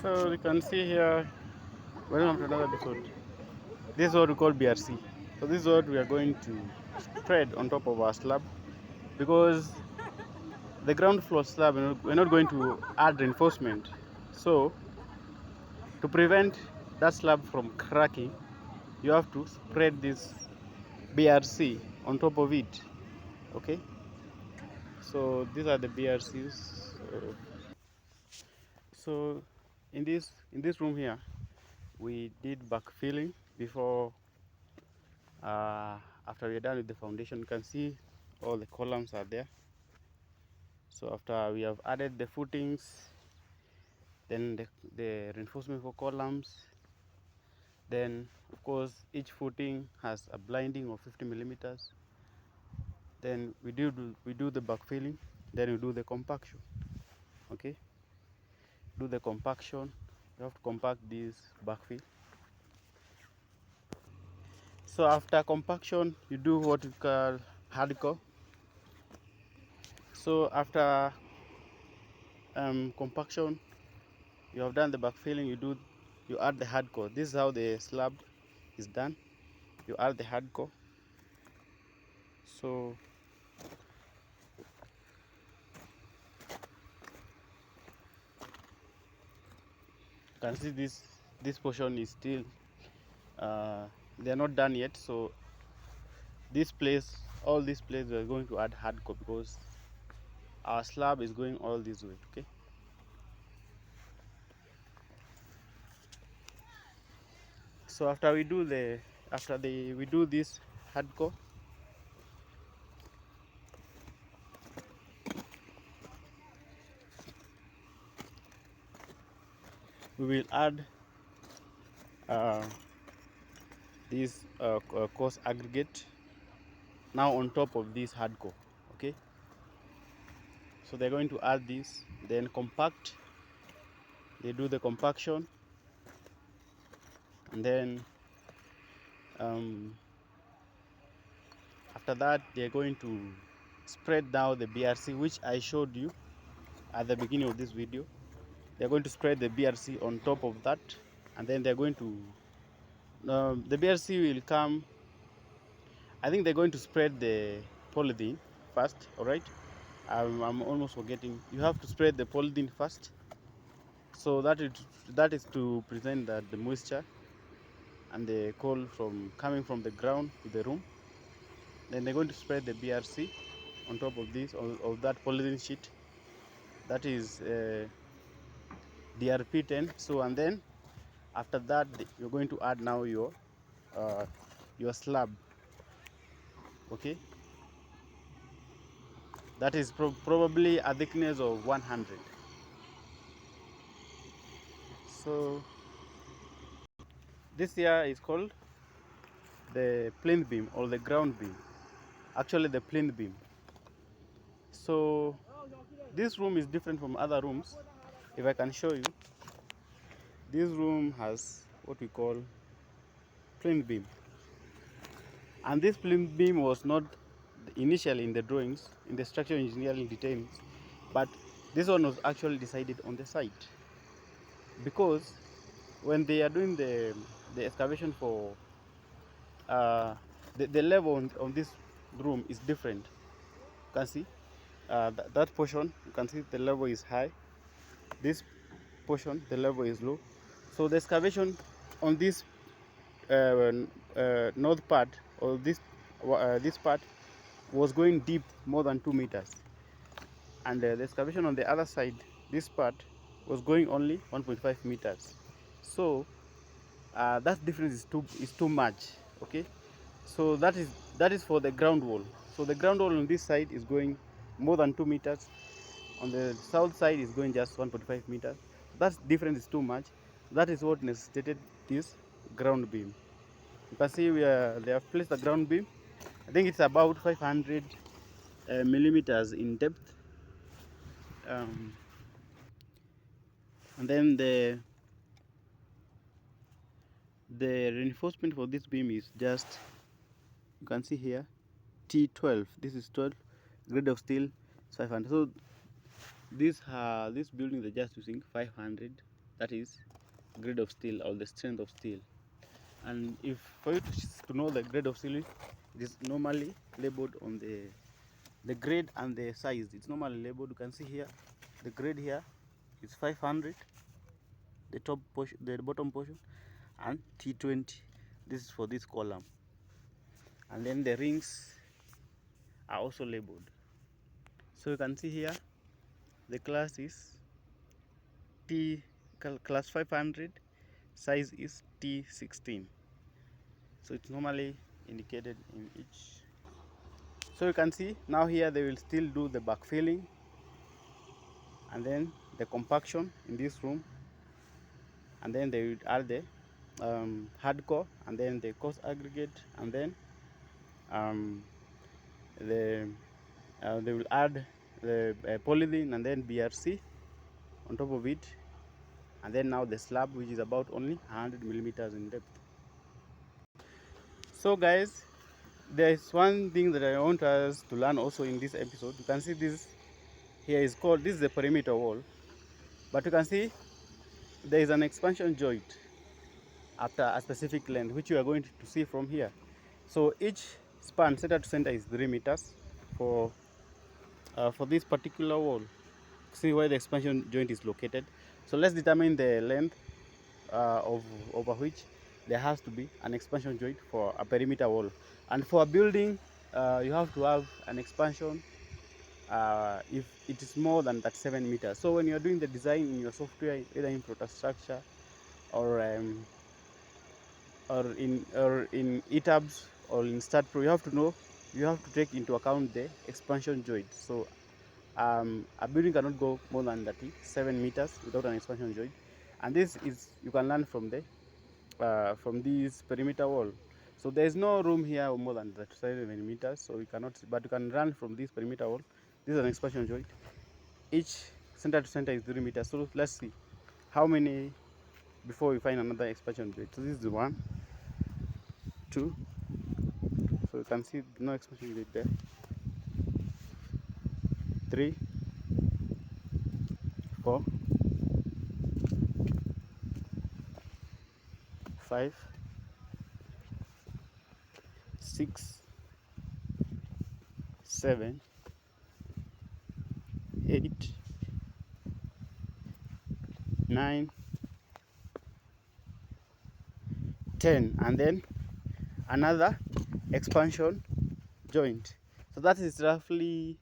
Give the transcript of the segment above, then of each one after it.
So you can see here, welcome to another episode. This is what we call BRC. So this is what we are going to spread on top of our slab, because the ground floor slab, we're not going to add reinforcement. So to prevent that slab from cracking, you have to spread this BRC on top of it. Okay. So these are the BRCs. So in this room here, we did backfilling before. After we're done with the foundation, you can see all the columns are there. So after we have added the footings, then the reinforcement for columns, then of course each footing has a blinding of 50 millimeters. Then we do the backfilling, then we do the compaction. Okay, do the compaction. You have to compact this backfill. So after compaction, you do what we call hardcore. So after compaction, you have done the backfilling, you add the hardcore. This is how the slab is done. You add the hardcore. So you can see this portion is still they're not done yet. So all this place we're going to add hardcore, because our slab is going all this way. Okay, so after we do this hardcore, we will add this coarse aggregate now on top of this hardcore. Okay, so they're going to add this, then compact. They do the compaction, and then after that they're going to spread down the BRC, which I showed you at the beginning of this video. They're going to spread the BRC on top of that, and then they're going to the BRC will come. I think they're going to spread the polythene first. All right, I'm almost forgetting. You have to spread the polythene first, so that is to prevent that the moisture and the cold from coming from the ground to the room. Then they're going to spread the BRC on top of this, of that polythene sheet. That is DRP10. So, and then after that you're going to add now your slab. Okay, that is probably a thickness of 100. So this here is called the plinth beam or the ground beam, actually the plinth beam. So this room is different from other rooms. If I can show you, this room has what we call plinth beam, and this plinth beam was not initially in the drawings, in the structural engineering details, but this one was actually decided on the site, because when they are doing the excavation for the level on this room is different. You can see that portion, you can see the level is high. This portion, the level is low. So the excavation on this north part, or this part, was going deep more than 2 meters, and the excavation on the other side, this part, was going only 1.5 meters. So that difference is too much. Okay, so that is for the ground wall. So the ground wall on this side is going more than 2 meters, on the south side is going just 1.5 meters. That difference is too much. That is what necessitated this ground beam. You can see they have placed the ground beam. I think it's about 500 millimeters in depth, and then the reinforcement for this beam is just, you can see here, T12. This is 12, grade of steel is 500. So this building, they're just using 500 that is grade of steel or the strength of steel. And if for you to know the grade of steel, it is normally labeled on the grade and the size. It's normally labeled. You can see here the grade here is 500, the top portion, the bottom portion, and T20. This is for this column, and then the rings are also labeled. So you can see here the class is T class 500, size is T16. So it's normally indicated in each. So you can see now here they will still do the backfilling and then the compaction in this room, and then they will add the hardcore and then the coarse aggregate, and then the they will add the polythene and then BRC on top of it, and then now the slab, which is about only 100 millimeters in depth. So guys, there is one thing that I want us to learn also in this episode. You can see this here is called, this is the perimeter wall, but you can see there is an expansion joint after a specific length, which you are going to see from here. So each span center to center is 3 meters for this particular wall. See where the expansion joint is located. So let's determine the length over which there has to be an expansion joint for a perimeter wall. And for a building, you have to have an expansion if it is more than 37 meters. So when you are doing the design in your software, either in Structure or in ETABS or in StatPro, you have to know, you have to take into account the expansion joint. So a building cannot go more than 37 meters without an expansion joint, and this is, you can learn from from this perimeter wall. So there is no room here more than 37 meters, so you cannot, but you can run from this perimeter wall. This is an expansion joint. Each center to center is 3 meters. So let's see how many before we find another expansion joint. So this is 1, 2. So you can see no expansion joint there. 3, 4, 5, 6, 7, 8, 9, 10, and then another expansion joint. So that is roughly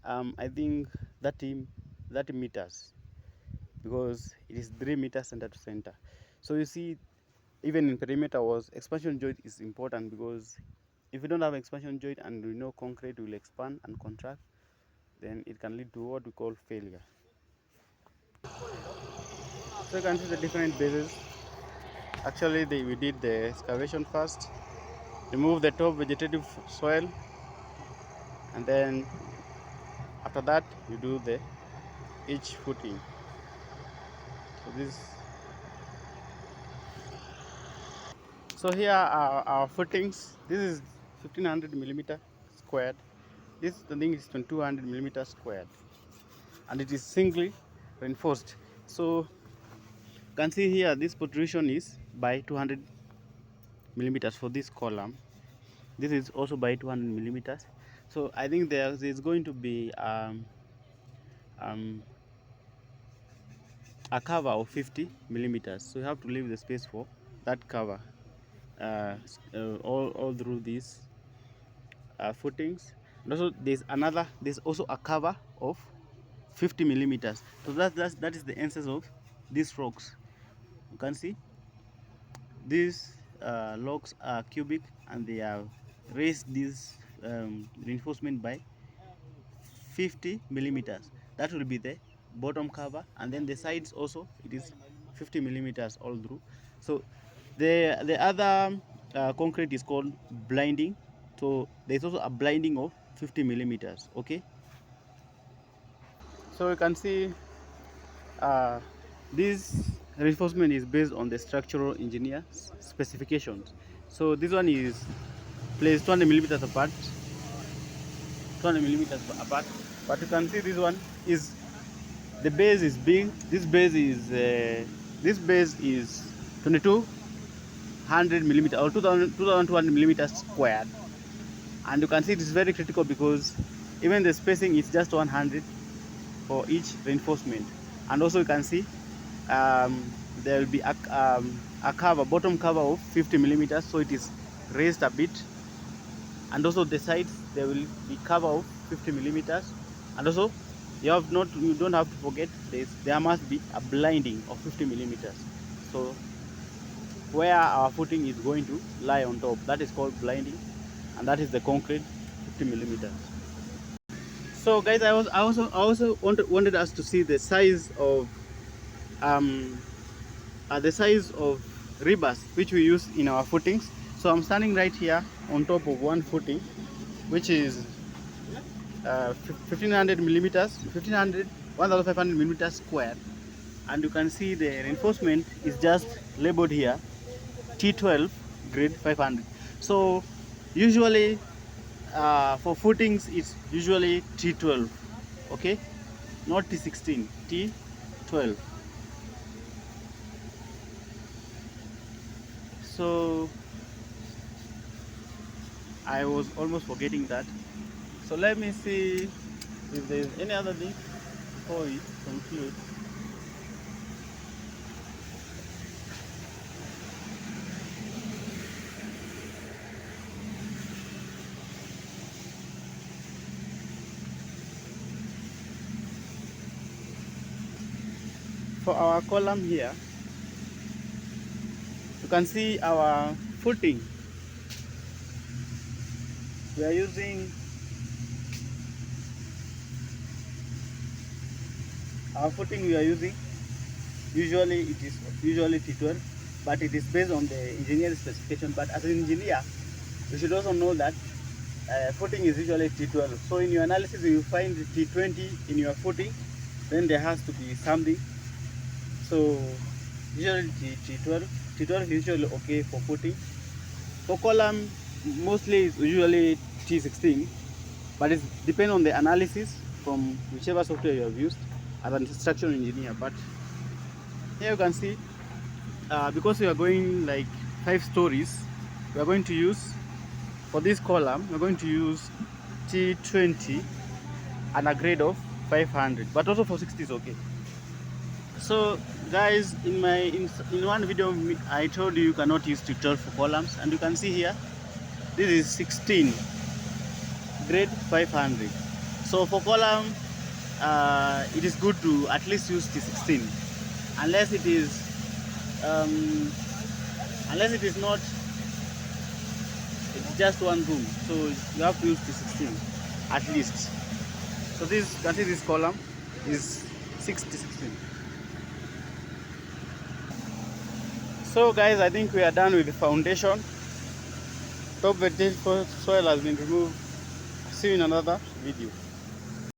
I think 30 meters, because it is 3 meters center to center. So you see, even in perimeter walls, expansion joint is important, because if you don't have expansion joint and we know concrete will expand and contract, then it can lead to what we call failure. So you can see the different bases. Actually, we did the excavation first, remove the top vegetative soil, and then after that you do the each footing. So so here are our footings. This is 1500 millimeter squared. This thing is 2200 millimeters squared, and it is singly reinforced. So you can see here this protrusion is by 200 millimeters for this column. This is also by 200 millimeters. So I think there is going to be a cover of 50 millimeters. So you have to leave the space for that cover all through these footings. And also there's also a cover of 50 millimeters. So that is the essence of these rocks. You can see these logs are cubic, and they have raised this reinforcement by 50 millimeters. That will be the bottom cover, and then the sides also, it is 50 millimeters all through. So the other concrete is called blinding. So there's also a blinding of 50 millimeters. Okay, so you can see this reinforcement is based on the structural engineer's specifications. So this one is placed 200 millimeters apart, 200 millimeters apart, but you can see this one is, the base is big. This base is This base is 2200 millimeter or 2200 millimeters squared, and you can see it is very critical because even the spacing is just 100 for each reinforcement. And also you can see there will be a cover, bottom cover of 50 millimeters, so it is raised a bit. And also the sides, there will be cover of 50 millimeters. And also you don't have to forget this, there must be a blinding of 50 millimeters. So where our footing is going to lie on top, that is called blinding, and that is the concrete 50 millimeters. So guys, I also wanted us to see the size of rebars which we use in our footings. So I'm standing right here on top of one footing, which is 1500 millimeters, 1500 millimeters squared, and you can see the reinforcement is just labeled here T12 grade 500. So usually for footings it's usually T12, okay, not T16, T12. So I was almost forgetting that. So let me see if there's any other thing before we conclude. For our column here, you can see our footing. We are using usually it is usually T12, but it is based on the engineering specification. But as an engineer, you should also know that footing is usually T12. So in your analysis, if you find T20 in your footing, then there has to be something. So usually T12. T12 is usually okay for footing. For column, mostly it's usually T16, but it depends on the analysis from whichever software you have used as an structural engineer. But here you can see, because we are going like 5 stories, we are going to use, for this column, we're going to use T20 and a grade of 500, but also for 60 is okay. So guys, in one video I told you cannot use T12 for columns, and you can see here this is 16 grade 500. So for column, it is good to at least use T16, unless it is not, it's just one room, so you have to use T16 at least. So this, you can see this column is 60-16. So guys, I think we are done with the foundation. Top vegetable soil has been removed. See you in another video.